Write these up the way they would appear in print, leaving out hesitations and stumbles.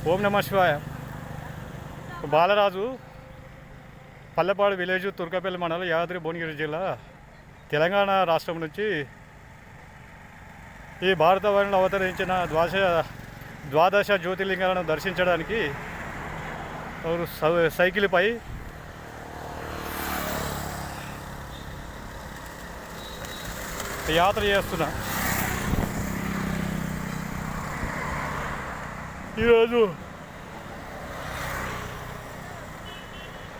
ఓం నమ శివాయ. బాలరాజు, పల్లెపాడు విలేజ్, తుర్కపల్లి మండలం, యాదాద్రి భువనగిరి జిల్లా, తెలంగాణ రాష్ట్రం నుంచి ఈ భారతవర్ణంలో అవతరించిన ద్వాదశ జ్యోతిర్లింగాలను దర్శించడానికి సైకిల్పై యాత్ర చేస్తున్నా. ఈరోజు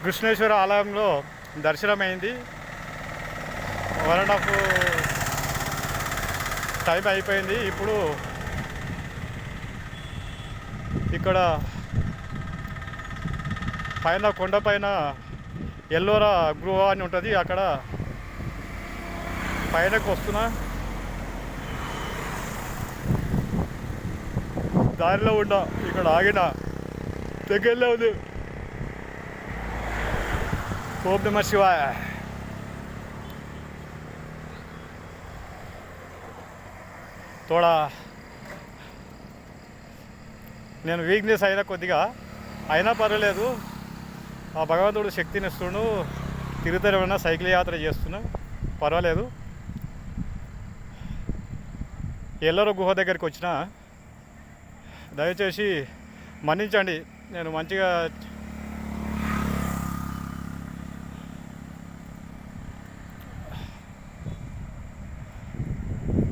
కృష్ణేశ్వర ఆలయంలో దర్శనమైంది. 1.5 టైం అయిపోయింది. ఇప్పుడు ఇక్కడ పైన కొండపైన ఎల్లోరా గృహ అని ఉంటుంది, అక్కడ పైనకు వస్తున్నా. దారిలో ఉన్నా, ఇక్కడ ఆగిన, దగ్గరలో ఉంది. ఓం నమ శివాయ. తోడా నేను వీక్నెస్ అయినా కొద్దిగా, అయినా పర్వాలేదు, ఆ భగవంతుడు శక్తిని ఇస్తుండు. తిరుగుతూనే సైకిల్ యాత్ర చేస్తున్నా, పర్వాలేదు. ఎల్లరో గుహ దగ్గరికి వచ్చిన, దయచేసి మన్నించండి. నేను మంచిగా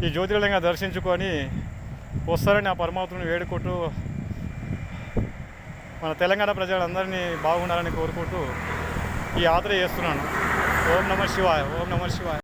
ఈ జ్యోతిర్లింగం దర్శించుకొని వస్తారని ఆ పరమాత్మని వేడుకుంటూ, మన తెలంగాణ ప్రజలందరినీ బాగుండాలని కోరుకుంటూ ఈ యాత్ర చేస్తున్నాను. ఓం నమ శివాయ. ఓం నమ శివాయ.